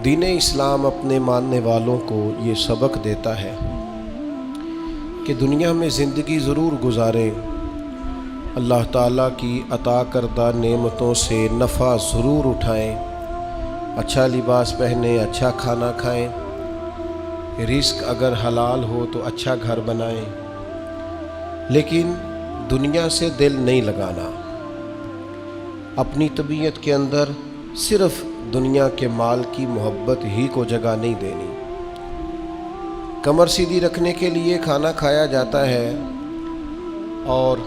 دین اسلام اپنے ماننے والوں کو یہ سبق دیتا ہے کہ دنیا میں زندگی ضرور گزاریں، اللہ تعالیٰ کی عطا کردہ نعمتوں سے نفع ضرور اٹھائیں، اچھا لباس پہنیں، اچھا کھانا کھائیں، رزق اگر حلال ہو تو اچھا گھر بنائیں، لیکن دنیا سے دل نہیں لگانا، اپنی طبیعت کے اندر صرف دنیا کے مال کی محبت ہی کو جگہ نہیں دینی۔ کمر سیدھی رکھنے کے لیے کھانا کھایا جاتا ہے اور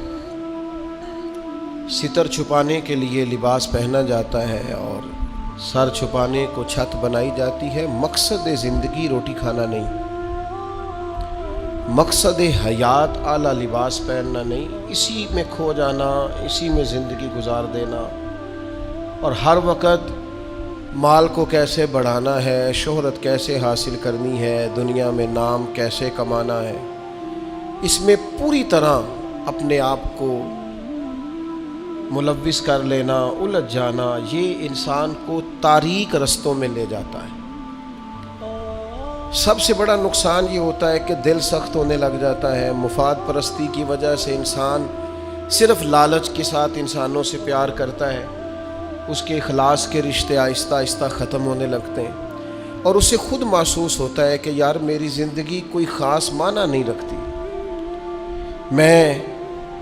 ستر چھپانے کے لیے لباس پہنا جاتا ہے اور سر چھپانے کو چھت بنائی جاتی ہے۔ مقصد زندگی روٹی کھانا نہیں، مقصد حیات اعلیٰ لباس پہننا نہیں، اسی میں کھو جانا، اسی میں زندگی گزار دینا، اور ہر وقت مال کو کیسے بڑھانا ہے، شہرت کیسے حاصل کرنی ہے، دنیا میں نام کیسے کمانا ہے، اس میں پوری طرح اپنے آپ کو ملوث کر لینا، الجھ جانا، یہ انسان کو تاریک رستوں میں لے جاتا ہے۔ سب سے بڑا نقصان یہ ہوتا ہے کہ دل سخت ہونے لگ جاتا ہے۔ مفاد پرستی کی وجہ سے انسان صرف لالچ کے ساتھ انسانوں سے پیار کرتا ہے، اس کے اخلاص کے رشتے آہستہ آہستہ ختم ہونے لگتے ہیں، اور اسے خود محسوس ہوتا ہے کہ یار میری زندگی کوئی خاص معنی نہیں رکھتی، میں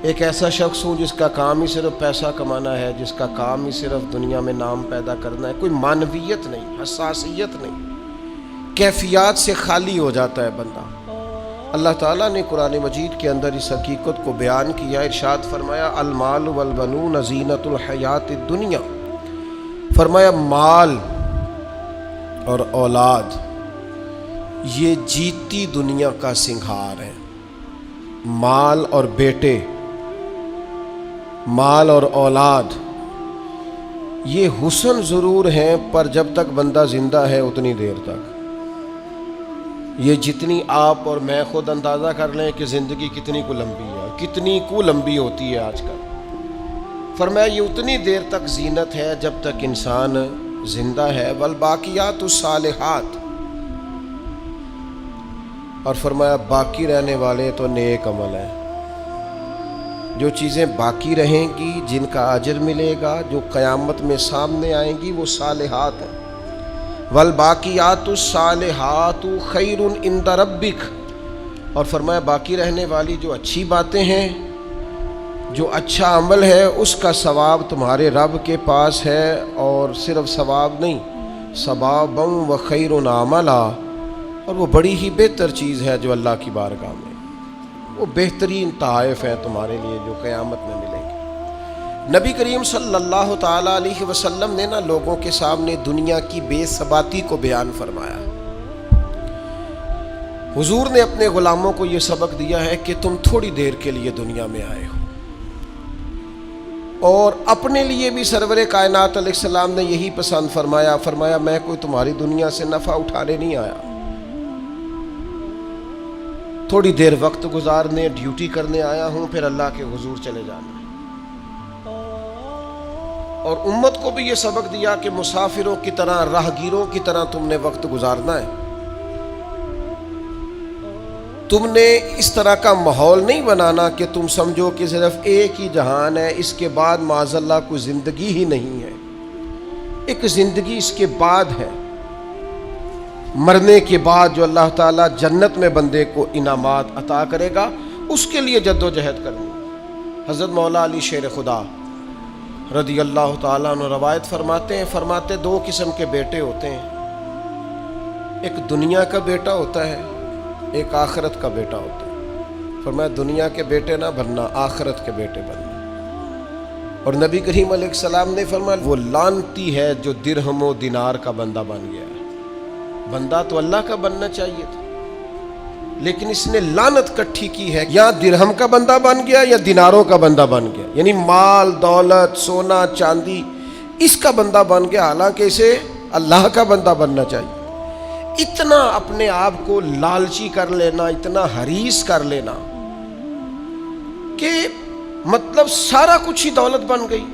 ایک ایسا شخص ہوں جس کا کام ہی صرف پیسہ کمانا ہے، جس کا کام ہی صرف دنیا میں نام پیدا کرنا ہے، کوئی معنویت نہیں، حساسیت نہیں، کیفیات سے خالی ہو جاتا ہے بندہ۔ اللہ تعالیٰ نے قرآن مجید کے اندر اس حقیقت کو بیان کیا، ارشاد فرمایا المال والبنون زینت الحیات الدنیا، فرمایا مال اور اولاد یہ جیتی دنیا کا سنگھار ہے۔ مال اور بیٹے، مال اور اولاد یہ حسن ضرور ہیں، پر جب تک بندہ زندہ ہے اتنی دیر تک، یہ جتنی آپ اور میں خود اندازہ کر لیں کہ زندگی کتنی کو لمبی ہے، کتنی کو لمبی ہوتی ہے آج کل، فرمایا یہ اتنی دیر تک زینت ہے جب تک انسان زندہ ہے، والباقیات الصالحات، اور فرمایا باقی رہنے والے تو نیک عمل ہیں، جو چیزیں باقی رہیں گی، جن کا اجر ملے گا، جو قیامت میں سامنے آئیں گی، وہ صالحات ہیں۔ والباقیات الصالحات خیر عند ربک، اور فرمایا باقی رہنے والی جو اچھی باتیں ہیں، جو اچھا عمل ہے، اس کا ثواب تمہارے رب کے پاس ہے، اور صرف ثواب نہیں، ثوابا و خیر عملا، اور وہ بڑی ہی بہتر چیز ہے جو اللہ کی بارگاہ میں، وہ بہترین تحائف ہیں تمہارے لیے جو قیامت میں ملیں گے۔ نبی کریم صلی اللہ تعالیٰ علیہ وسلم نے لوگوں کے سامنے دنیا کی بے ثباتی کو بیان فرمایا۔ حضور نے اپنے غلاموں کو یہ سبق دیا ہے کہ تم تھوڑی دیر کے لیے دنیا میں آئے ہو، اور اپنے لیے بھی سرور کائنات علیہ السلام نے یہی پسند فرمایا، فرمایا میں کوئی تمہاری دنیا سے نفع اٹھانے نہیں آیا، تھوڑی دیر وقت گزارنے، ڈیوٹی کرنے آیا ہوں، پھر اللہ کے حضور چلے جانا ہے۔ اور امت کو بھی یہ سبق دیا کہ مسافروں کی طرح، راہگیروں کی طرح تم نے وقت گزارنا ہے، تم نے اس طرح کا ماحول نہیں بنانا کہ تم سمجھو کہ صرف ایک ہی جہان ہے، اس کے بعد معاذ اللہ کوئی زندگی ہی نہیں ہے۔ ایک زندگی اس کے بعد ہے، مرنے کے بعد جو اللہ تعالیٰ جنت میں بندے کو انعامات عطا کرے گا، اس کے لیے جد و جہد کرنی۔ حضرت مولا علی شیر خدا رضی اللہ تعالیٰ عنہ روایت فرماتے ہیں، فرماتے دو قسم کے بیٹے ہوتے ہیں، ایک دنیا کا بیٹا ہوتا ہے، ایک آخرت کا بیٹا ہوتا ہے۔ فرمایا دنیا کے بیٹے نہ بننا، آخرت کے بیٹے بننا۔ اور نبی کریم علیہ السلام نے فرمایا وہ لعنتی ہے جو درہم و دینار کا بندہ بن گیا ہے۔ بندہ تو اللہ کا بننا چاہیے تھا، لیکن اس نے لعنت کٹھی کی ہے، یا درہم کا بندہ بن گیا یا دیناروں کا بندہ بن گیا، یعنی مال دولت سونا چاندی اس کا بندہ بن گیا، حالانکہ اسے اللہ کا بندہ بننا چاہیے۔ اتنا اپنے آپ کو لالچی کر لینا، اتنا حریص کر لینا کہ مطلب سارا کچھ ہی دولت بن گئی،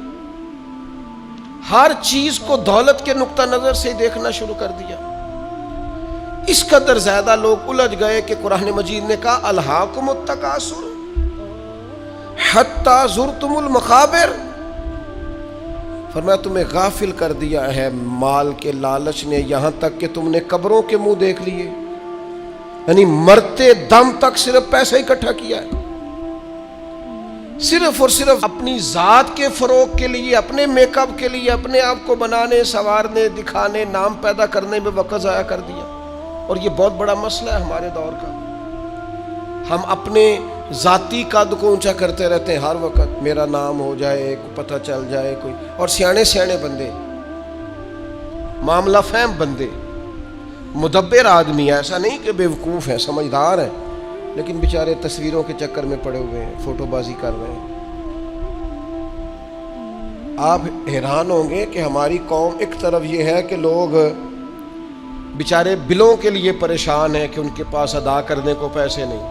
ہر چیز کو دولت کے نقطہ نظر سے دیکھنا شروع کر دیا. اس قدر زیادہ لوگ الجھ گئے کہ قرآن مجید نے کہا الہاکم التکاثر حتی زرتم المقابر. فرمایا تمہیں غافل کر دیا ہے مال کے لالچ نے یہاں تک کہ تم نے قبروں کے منہ دیکھ لیے. یعنی مرتے دم تک صرف پیسہ اکٹھا کیا ہے, صرف اور صرف اپنی ذات کے فروغ کے لیے, اپنے میک اپ کے لیے, اپنے آپ کو بنانے سنوارنے دکھانے نام پیدا کرنے میں وقت ضائع کر دیا. اور یہ بہت بڑا مسئلہ ہے ہمارے دور کا. ہم اپنے ذاتی قد کو اونچا کرتے رہتے ہیں ہر وقت, میرا نام ہو جائے, پتہ چل جائے کوئی. اور سیانے سیانے بندے, معاملہ فہم بندے, مدبر آدمی, ایسا نہیں کہ بے وقوف ہیں, سمجھدار ہیں, لیکن بیچارے تصویروں کے چکر میں پڑے ہوئے ہیں, فوٹو بازی کر رہے ہیں. آپ حیران ہوں گے کہ ہماری قوم ایک طرف یہ ہے کہ لوگ بیچارے بلوں کے لیے پریشان ہیں کہ ان کے پاس ادا کرنے کو پیسے نہیں,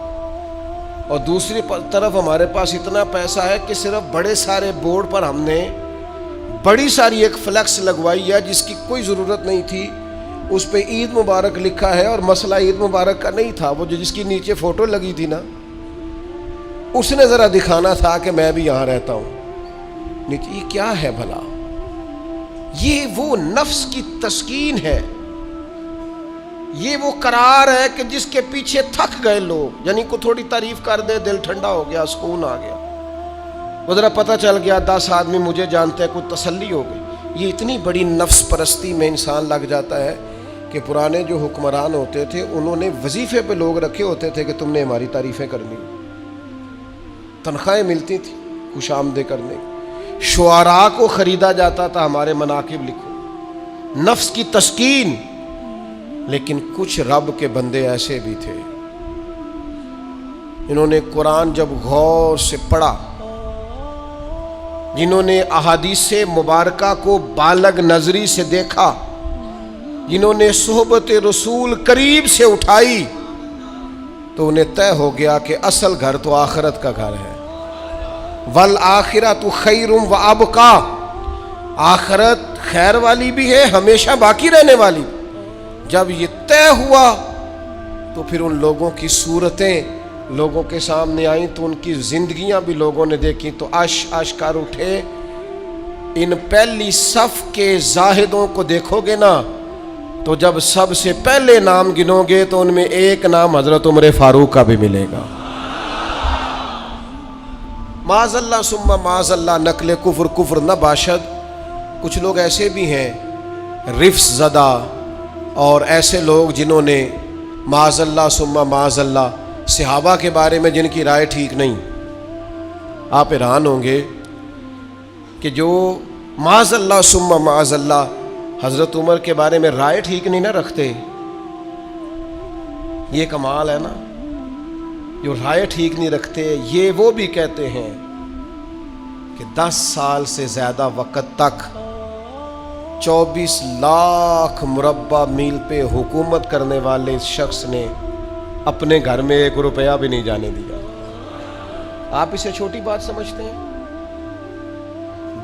اور دوسری طرف ہمارے پاس اتنا پیسہ ہے کہ صرف بڑے سارے بورڈ پر ہم نے بڑی ساری ایک فلیکس لگوائی ہے جس کی کوئی ضرورت نہیں تھی. اس پہ عید مبارک لکھا ہے, اور مسئلہ عید مبارک کا نہیں تھا, وہ جو جس کی نیچے فوٹو لگی تھی نا, اس نے ذرا دکھانا تھا کہ میں بھی یہاں رہتا ہوں. یہ کیا ہے بھلا؟ یہ وہ نفس کی تسکین ہے, یہ وہ قرار ہے کہ جس کے پیچھے تھک گئے لوگ. یعنی کو تھوڑی تعریف کر دے دل ٹھنڈا ہو گیا, سکون آ گیا. وہ ذرا پتہ چل گیا 10 آدمی مجھے جانتے ہیں, کوئی تسلی ہو گئی. یہ اتنی بڑی نفس پرستی میں انسان لگ جاتا ہے کہ پرانے جو حکمران ہوتے تھے انہوں نے وظیفے پہ لوگ رکھے ہوتے تھے کہ تم نے ہماری تعریفیں کرنی, تنخواہیں ملتی تھی خوش آمدید کرنے. شعراء کو خریدا جاتا تھا ہمارے مناقب لکھو, نفس کی تسکین. لیکن کچھ رب کے بندے ایسے بھی تھے, انہوں نے قرآن جب غور سے پڑھا, جنہوں نے احادیث مبارکہ کو بالغ نظری سے دیکھا, جنہوں نے صحبت رسول قریب سے اٹھائی, تو انہیں طے ہو گیا کہ اصل گھر تو آخرت کا گھر ہے. والآخرۃ خیر وابقیٰ, آخرت خیر والی بھی ہے, ہمیشہ باقی رہنے والی. جب یہ طے ہوا تو پھر ان لوگوں کی صورتیں لوگوں کے سامنے آئیں, تو ان کی زندگیاں بھی لوگوں نے دیکھی, تو عش کر اٹھے. ان پہلی صف کے زاہدوں کو دیکھو گے نا, تو جب سب سے پہلے نام گنو گے تو ان میں ایک نام حضرت عمر فاروق کا بھی ملے گا. معاذ اللہ ثم معاذ اللہ, نقل کفر نہ باشد. کچھ لوگ ایسے بھی ہیں رفس زدہ, اور ایسے لوگ جنہوں نے معاذ اللہ ثم معاذ اللہ صحابہ کے بارے میں جن کی رائے ٹھیک نہیں. آپ حیران ہوں گے کہ جو معاذ اللہ ثم معاذ اللہ حضرت عمر کے بارے میں رائے ٹھیک نہیں نہ رکھتے, یہ کمال ہے نا. جو رائے ٹھیک نہیں رکھتے, یہ وہ بھی کہتے ہیں کہ 10 سال سے زیادہ وقت تک 24 لاکھ مربع میل پہ حکومت کرنے والے شخص نے اپنے گھر میں 1 روپیہ بھی نہیں جانے دیا. آپ اسے چھوٹی بات سمجھتے ہیں؟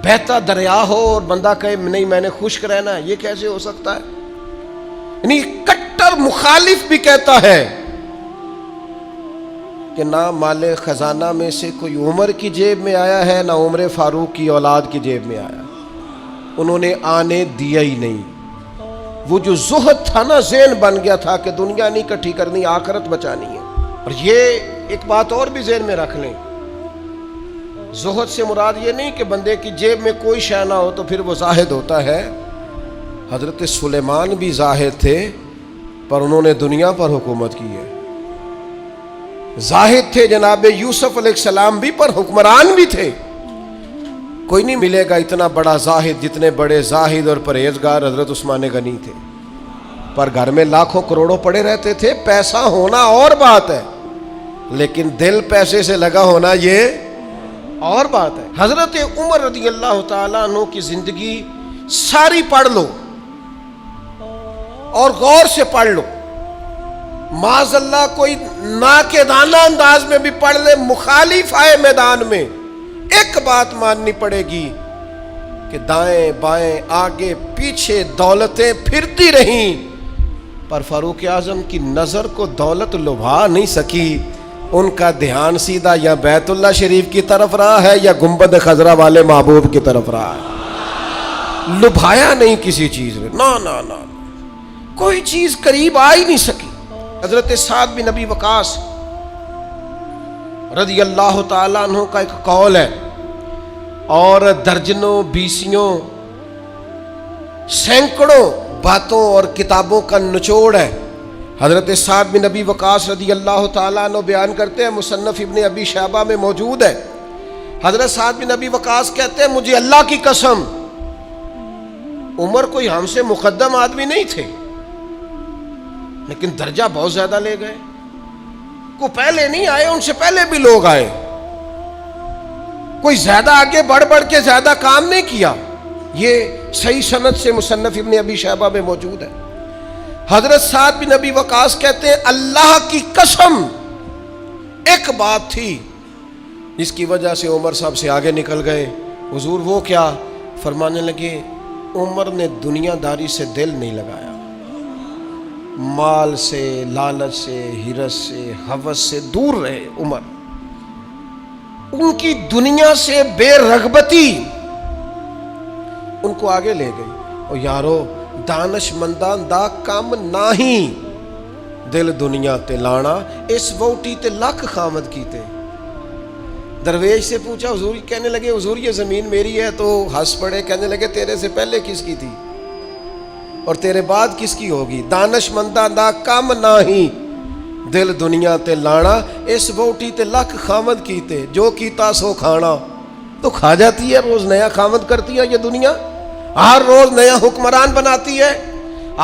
بہتا دریا ہو اور بندہ کہے نہیں میں نے خشک رہنا ہے, یہ کیسے ہو سکتا ہے؟ یعنی کٹر مخالف بھی کہتا ہے کہ نہ مال خزانہ میں سے کوئی عمر کی جیب میں آیا ہے, نہ عمر فاروق کی اولاد کی جیب میں آیا, انہوں نے آنے دیا ہی نہیں. وہ جو زہد تھا نا, ذہن بن گیا تھا کہ دنیا نہیں کٹھی کرنی, آخرت بچانی ہے. اور یہ ایک بات اور بھی ذہن میں رکھ لیں, زہد سے مراد یہ نہیں کہ بندے کی جیب میں کوئی شے نہ ہو تو پھر وہ زاہد ہوتا ہے. حضرت سلیمان بھی زاہد تھے, پر انہوں نے دنیا پر حکومت کی ہے. زاہد تھے جناب یوسف علیہ السلام بھی, پر حکمران بھی تھے. کوئی نہیں ملے گا اتنا بڑا زاہد جتنے بڑے زاہد اور پرہیزگار حضرت عثمان غنی تھے, پر گھر میں لاکھوں کروڑوں پڑے رہتے تھے. پیسہ ہونا اور بات ہے, لیکن دل پیسے سے لگا ہونا یہ اور بات ہے. حضرت عمر رضی اللہ تعالیٰ عنہ کی زندگی ساری پڑھ لو اور غور سے پڑھ لو. معاذ اللہ کوئی ناقدانہ انداز میں بھی پڑھ لے, مخالف آئے میدان میں, ایک بات ماننی پڑے گی کہ دائیں بائیں آگے پیچھے دولتیں پھرتی رہیں، پر فاروق اعظم کی نظر کو دولت لبھا نہیں سکی. ان کا دھیان سیدھا یا بیت اللہ شریف کی طرف رہا ہے یا گنبد خضرا والے محبوب کی طرف رہا ہے. لبھایا نہیں کسی چیز میں، نہ کوئی چیز قریب آ ہی نہیں سکی. حضرت سعد بن ابی وقاص رضی اللہ تعالیٰ عنہ کا ایک قول ہے، اور درجنوں بیسیوں سینکڑوں باتوں اور کتابوں کا نچوڑ ہے. حضرت سعد بن ابی وقاص رضی اللہ تعالیٰ عنہ بیان کرتے ہیں، مصنف ابن ابی شیبہ میں موجود ہے. حضرت سعد بن ابی وقاص کہتے ہیں مجھے اللہ کی قسم عمر کوئی ہم سے مقدم آدمی نہیں تھے، لیکن درجہ بہت زیادہ لے گئے. کو پہلے نہیں آئے، ان سے پہلے بھی لوگ آئے، کوئی زیادہ آگے بڑھ کے زیادہ کام نہیں کیا. یہ صحیح سند سے مصنف ابن ابی شیبہ میں موجود ہے. حضرت سعد بن ابی وقاص کہتے ہیں اللہ کی قسم ایک بات تھی جس کی وجہ سے عمر صاحب سے آگے نکل گئے. حضور وہ کیا؟ فرمانے لگے عمر نے دنیا داری سے دل نہیں لگایا، مال سے، لالچ سے، ہرس سے، ہوس سے دور رہے. عمر ان کی دنیا سے بے رغبتی ان کو آگے لے گئی. اور یارو دانش مندان دا کام نہیں، دل دنیا تے لانا، اس ووٹی تے لکھ خامد کیتے. درویش سے پوچھا، حضور کہنے لگے حضور یہ زمین میری ہے، تو ہنس پڑے، کہنے لگے تیرے سے پہلے کس کی تھی اور تیرے بعد کس کی ہوگی؟ دانش مندان دا کام نہیں، دل دنیا تے لانا، اس ووٹی تے لکھ خامد کیتے، جو کیتا سو کھانا. تو کھا جاتی ہے، روز نیا خامد کرتی ہے یہ دنیا، ہر روز نیا حکمران بناتی ہے.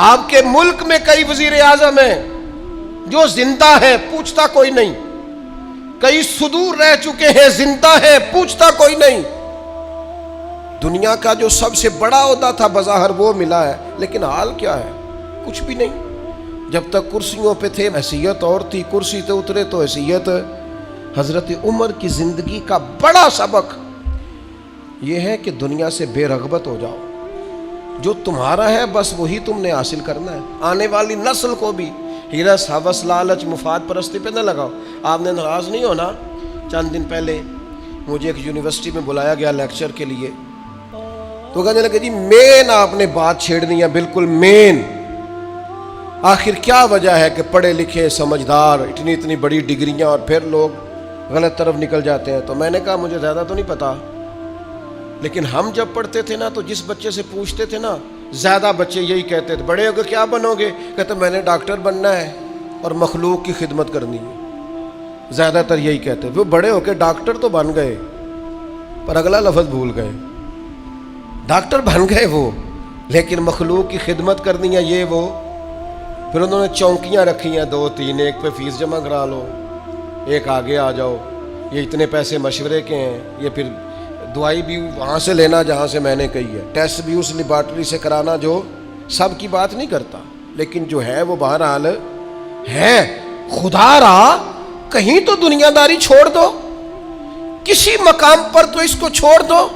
آپ کے ملک میں کئی وزیر اعظم ہیں جو زندہ ہے، پوچھتا کوئی نہیں. کئی صدور رہ چکے ہیں، زندہ ہے، پوچھتا کوئی نہیں. دنیا کا جو سب سے بڑا عہدہ تھا بظاہر وہ ملا ہے، لیکن حال کیا ہے؟ کچھ بھی نہیں. جب تک کرسیوں پہ تھے حیثیت اور تھی، کرسی سے اترے تو حیثیت. حضرت عمر کی زندگی کا بڑا سبق یہ ہے کہ دنیا سے بے رغبت ہو جاؤ. جو تمہارا ہے بس وہی تم نے حاصل کرنا ہے. آنے والی نسل کو بھی ہرس، ہوس، لالچ، مفاد پرستی پہ نہ لگاؤ. آپ نے ناراض نہیں ہونا، چند دن پہلے مجھے ایک یونیورسٹی میں بلایا گیا لیکچر کے لیے، تو کہنے لگے جی مین آپ نے بات چھیڑنی ہے، بالکل مین. آخر کیا وجہ ہے کہ پڑھے لکھے سمجھدار اتنی بڑی ڈگریاں اور پھر لوگ غلط طرف نکل جاتے ہیں؟ تو میں نے کہا مجھے زیادہ تو نہیں پتا، لیکن ہم جب پڑھتے تھے نا تو جس بچے سے پوچھتے تھے نا، زیادہ بچے یہی کہتے تھے بڑے ہو کے کیا بنو گے؟ کہتے میں نے ڈاکٹر بننا ہے اور مخلوق کی خدمت کرنی ہے. زیادہ تر یہی کہتے. وہ بڑے ہو کے ڈاکٹر تو بن گئے پر اگلا لفظ بھول گئے. ڈاکٹر بن گئے وہ، لیکن مخلوق کی خدمت کرنی ہے یہ وہ. پھر انہوں نے چونکیاں رکھی ہیں 2-3، ایک پہ فیس جمع کرا لو، ایک آگے آ جاؤ، یہ اتنے پیسے مشورے کے ہیں، یہ پھر دوائی بھی وہاں سے لینا جہاں سے میں نے کہی ہے، ٹیسٹ بھی اس لیبارٹری سے کرانا جو سب کی بات نہیں کرتا، لیکن جو ہے وہ بہرحال ہے. خدا را کہیں تو دنیا داری چھوڑ دو، کسی مقام پر تو اس کو چھوڑ دو.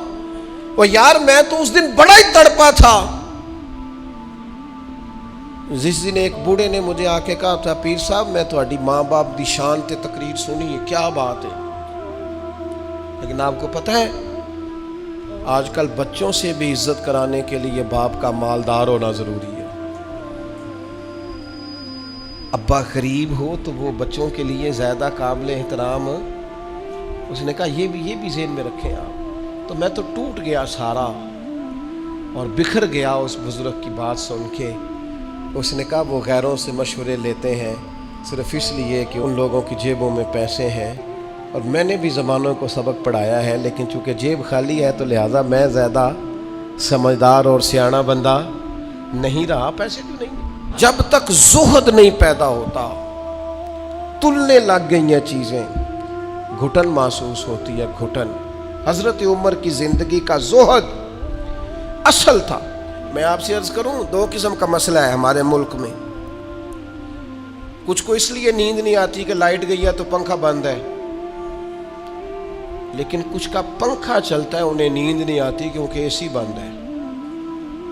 وہ یار میں تو اس دن بڑا ہی تڑپا تھا جس دن ایک بوڑھے نے مجھے آ کے کہا تھا پیر صاحب میں تہاڈی ماں باپ دی شان تے تقریر سنی ہے، کیا بات ہے. لیکن آپ کو پتہ ہے آج کل بچوں سے بھی عزت کرانے کے لیے باپ کا مالدار ہونا ضروری ہے. ابا غریب ہو تو وہ بچوں کے لیے زیادہ قابل احترام. اس نے کہا یہ بھی ذہن میں رکھیں آپ. تو میں تو ٹوٹ گیا سارا اور بکھر گیا اس بزرگ کی بات سن کے. اس نے کہا وہ غیروں سے مشورے لیتے ہیں صرف اس لیے کہ ان لوگوں کی جیبوں میں پیسے ہیں، اور میں نے بھی زمانوں کو سبق پڑھایا ہے، لیکن چونکہ جیب خالی ہے تو لہٰذا میں زیادہ سمجھدار اور سیاںا بندہ نہیں رہا. پیسے کیوں نہیں؟ جب تک زہد نہیں پیدا ہوتا تلنے لگ گئی ہیں چیزیں، گھٹن محسوس ہوتی ہے، گھٹن. حضرت عمر کی زندگی کا زہد اصل تھا. میں آپ سے عرض کروں 2 قسم کا مسئلہ ہے ہمارے ملک میں. کچھ کو اس لیے نیند نہیں آتی کہ لائٹ گئی ہے تو پنکھا بند ہے، لیکن کچھ کا پنکھا چلتا ہے انہیں نیند نہیں آتی کیونکہ اے سی بند ہے.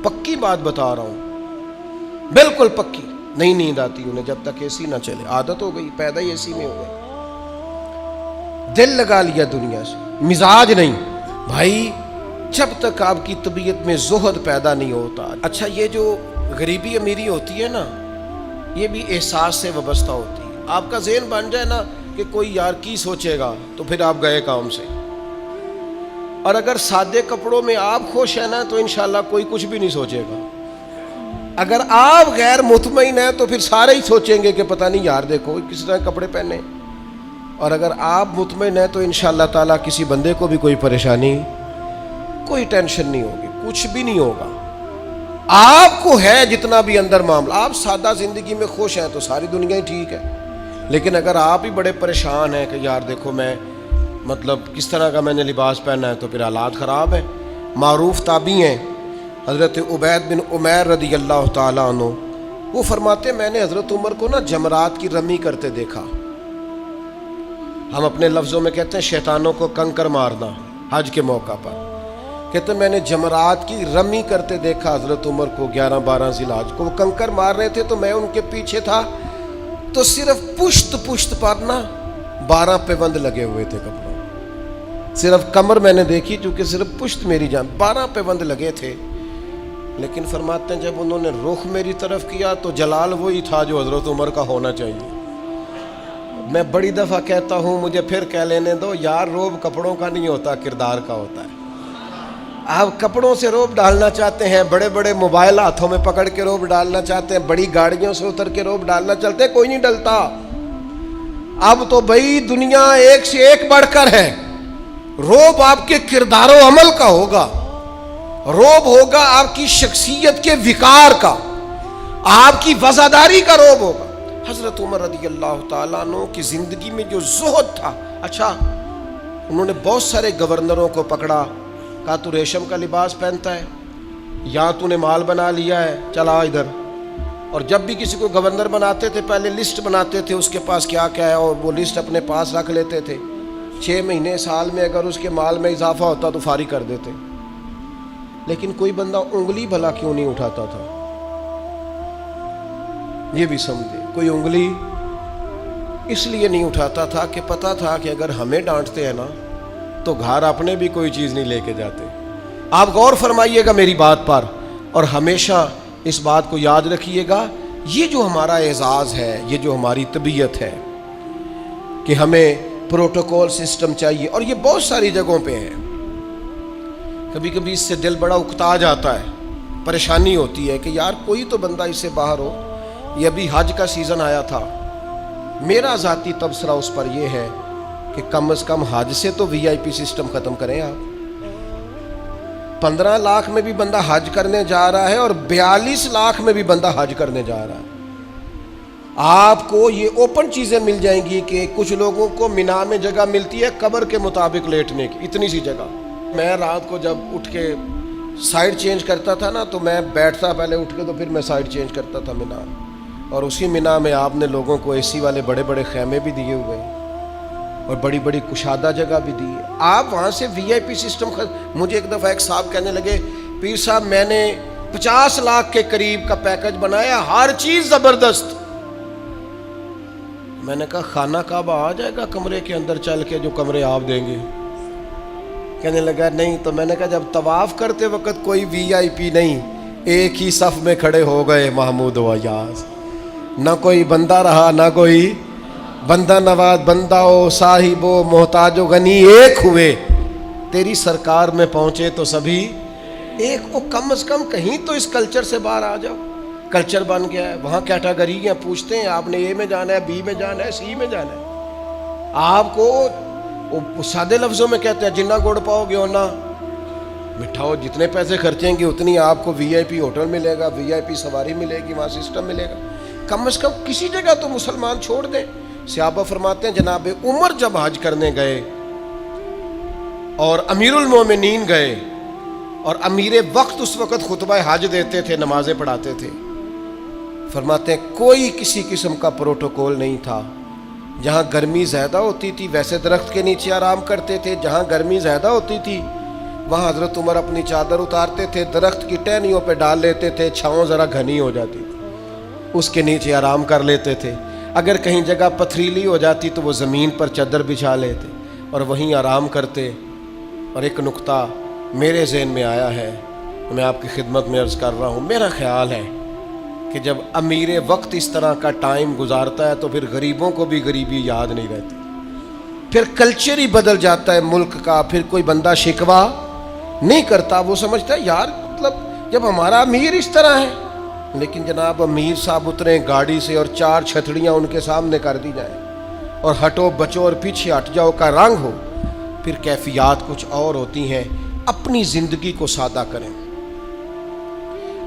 پکی بات بتا رہا ہوں, بالکل پکی, نہیں نیند آتی انہیں جب تک اے سی نہ چلے. عادت ہو گئی, پیدا ہی اے سی میں ہو گئے, دل لگا لیا دنیا سے, مزاج نہیں. بھائی جب تک آپ کی طبیعت میں زہد پیدا نہیں ہوتا. اچھا یہ جو غریبی امیری ہوتی ہے نا, یہ بھی احساس سے وابستہ ہوتی ہے. آپ کا ذہن بن جائے نا کہ کوئی یار کی سوچے گا, تو پھر آپ گئے کام سے. اور اگر سادے کپڑوں میں آپ خوش ہیں نا تو انشاءاللہ کوئی کچھ بھی نہیں سوچے گا. اگر آپ غیر مطمئن ہیں تو پھر سارے ہی سوچیں گے کہ پتہ نہیں یار دیکھو کس طرح کپڑے پہنے. اور اگر آپ مطمئن ہیں تو انشاءاللہ تعالیٰ کسی بندے کو بھی کوئی پریشانی, کوئی ٹینشن نہیں ہوگی, کچھ بھی نہیں ہوگا. آپ کو ہے جتنا بھی اندر معاملہ, آپ سادہ زندگی میں خوش ہیں تو ساری دنیا ہی ٹھیک ہے. لیکن اگر آپ ہی بڑے پریشان ہیں کہ یار دیکھو میں مطلب کس طرح کا میں نے لباس پہنا ہے, تو پھر حالات خراب ہیں. معروف تابعی ہیں حضرت عبید بن عمیر رضی اللہ تعالیٰ عنہ, وہ فرماتے میں نے حضرت عمر کو نا جمرات کی رمی کرتے دیکھا. ہم اپنے لفظوں میں کہتے ہیں شیطانوں کو کنکر مارنا حج کے موقع پر. کہتے ہیں میں نے جمرات کی رمی کرتے دیکھا حضرت عمر کو 11-12 ذی الحج کو. وہ کنکر مار رہے تھے تو میں ان کے پیچھے تھا, تو صرف پشت پر نا 12 پیوند لگے ہوئے تھے کپڑوں. صرف کمر میں نے دیکھی چونکہ صرف پشت میری جان 12 پیوند لگے تھے. لیکن فرماتے ہیں جب انہوں نے رخ میری طرف کیا تو جلال وہی تھا جو حضرت عمر کا ہونا چاہیے. میں بڑی دفعہ کہتا ہوں, مجھے پھر کہہ لینے دو, یار روب کپڑوں کا نہیں ہوتا, کردار کا ہوتا ہے. آپ کپڑوں سے روب ڈالنا چاہتے ہیں, بڑے بڑے موبائل ہاتھوں میں پکڑ کے روب ڈالنا چاہتے ہیں, بڑی گاڑیوں سے اتر کے روب ڈالنا چلتے ہیں, کوئی نہیں ڈلتا. اب تو بھائی دنیا ایک سے ایک بڑھ کر ہے. روب آپ کے کردار و عمل کا ہوگا, روب ہوگا آپ کی شخصیت کے وقار کا, آپ کی وفاداری کا روب ہوگا. حضرت عمر رضی اللہ تعالیٰ عنہ کی زندگی میں جو زہد تھا, اچھا انہوں نے بہت سارے گورنروں کو پکڑا, کہا تو ریشم کا لباس پہنتا ہے, یا تو نے مال بنا لیا ہے, چلا ادھر. اور جب بھی کسی کو گورنر بناتے تھے پہلے لسٹ بناتے تھے اس کے پاس کیا کیا ہے, اور وہ لسٹ اپنے پاس رکھ لیتے تھے. 6 مہینے سال میں اگر اس کے مال میں اضافہ ہوتا تو فارغ کر دیتے. لیکن کوئی بندہ انگلی بھلا کیوں نہیں اٹھاتا تھا, یہ بھی سمجھے. کوئی انگلی اس لیے نہیں اٹھاتا تھا کہ پتا تھا کہ اگر ہمیں ڈانٹتے ہیں نا تو گھر اپنے بھی کوئی چیز نہیں لے کے جاتے. آپ غور فرمائیے گا میری بات پر, اور ہمیشہ اس بات کو یاد رکھیے گا, یہ جو ہمارا اعزاز ہے, یہ جو ہماری طبیعت ہے کہ ہمیں پروٹوکول سسٹم چاہیے, اور یہ بہت ساری جگہوں پہ ہے. کبھی کبھی اس سے دل بڑا اکتا جاتا ہے, پریشانی ہوتی ہے کہ یار کوئی تو بندہ اس سے باہر ہو. یہ ابھی حج کا سیزن آیا تھا, میرا ذاتی تبصرہ اس پر یہ ہے کہ کم از کم حج سے تو وی آئی پی سسٹم ختم کریں. آپ 15 لاکھ میں بھی بندہ حج کرنے جا رہا ہے اور 42 لاکھ میں بھی بندہ حج کرنے جا رہا ہے. آپ کو یہ اوپن چیزیں مل جائیں گی کہ کچھ لوگوں کو مینا میں جگہ ملتی ہے قبر کے مطابق لیٹنے کی, اتنی سی جگہ. میں رات کو جب اٹھ کے سائڈ چینج کرتا تھا نا تو میں بیٹھتا پہلے اٹھ کے, تو پھر میں سائڈ چینج کرتا تھا مینا. اور اسی مینا میں آپ نے لوگوں کو اے سی والے بڑے بڑے خیمے بھی دیے ہوئے اور بڑی بڑی کشادہ جگہ بھی دی. آپ وہاں سے وی آئی پی سسٹم مجھے ایک دفعہ ایک صاحب کہنے لگے, پیر صاحب میں نے 50 لاکھ کے قریب کا پیکج بنایا, ہر چیز زبردست. میں نے کہا خانہ کعبہ آ جائے گا کمرے کے اندر چل کے جو کمرے آپ دیں گے؟ کہنے لگا نہیں. تو میں نے کہا جب طواف کرتے وقت کوئی وی آئی پی نہیں, ایک ہی صف میں کھڑے ہو گئے محمود و ایاز, نہ کوئی بندہ رہا نہ کوئی بندہ نواز, بندہ و صاحب و محتاج و غنی ایک ہوئے, تیری سرکار میں پہنچے تو سبھی ایک. او کم از کم کہیں تو اس کلچر سے باہر آ جاؤ. کلچر بن گیا ہے, وہاں کیٹاگری ہیں, پوچھتے ہیں آپ نے اے میں جانا ہے, بی میں جانا ہے, سی میں جانا ہے. آپ کو سادے لفظوں میں کہتے ہیں جنہ گڑ پاؤ گے ہونا میٹھا ہو, جتنے پیسے خرچیں گے اتنی آپ کو وی آئی پی ہوٹل ملے گا, وی آئی پی سواری ملے گی, وہاں سسٹم ملے گا. کم از کم کسی جگہ تو مسلمان چھوڑ دیں. صحابہ فرماتے ہیں جناب عمر جب حج کرنے گئے اور امیر المومنین گئے, اور امیر وقت اس وقت خطبہ حج دیتے تھے, نمازیں پڑھاتے تھے, فرماتے ہیں کوئی کسی قسم کا پروٹوکول نہیں تھا, جہاں گرمی زیادہ ہوتی تھی ویسے درخت کے نیچے آرام کرتے تھے، جہاں گرمی زیادہ ہوتی تھی وہاں حضرت عمر اپنی چادر اتارتے تھے، درخت کی ٹہنیوں پہ ڈال لیتے تھے، چھاؤں ذرا گھنی ہو جاتی تھی، اس کے نیچے آرام کر لیتے تھے۔ اگر کہیں جگہ پتھریلی ہو جاتی تو وہ زمین پر چادر بچھا لیتے اور وہیں آرام کرتے۔ اور ایک نقطہ میرے ذہن میں آیا ہے، میں آپ کی خدمت میں عرض کر رہا ہوں، میرا خیال ہے کہ جب امیر وقت اس طرح کا ٹائم گزارتا ہے تو پھر غریبوں کو بھی غریبی یاد نہیں رہتی، پھر کلچر ہی بدل جاتا ہے ملک کا، پھر کوئی بندہ شکوہ نہیں کرتا، وہ سمجھتا ہے یار مطلب جب ہمارا امیر اس طرح ہے۔ لیکن جناب امیر صاحب اتریں گاڑی سے اور 4 چھتریاں ان کے سامنے کر دی جائیں اور ہٹو بچو اور پیچھے ہٹ جاؤ کا رنگ ہو، پھر کیفیات کچھ اور ہوتی ہیں۔ اپنی زندگی کو سادہ کریں،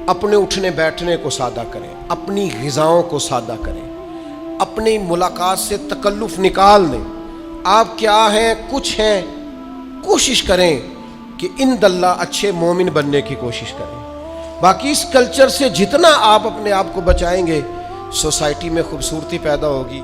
اپنے اٹھنے بیٹھنے کو سادہ کریں، اپنی غذاؤں کو سادہ کریں، اپنی ملاقات سے تکلف نکال دیں۔ آپ کیا ہیں، کچھ ہیں، کوشش کریں کہ اند اللہ اچھے مومن بننے کی کوشش کریں۔ باقی اس کلچر سے جتنا آپ اپنے آپ کو بچائیں گے، سوسائٹی میں خوبصورتی پیدا ہوگی۔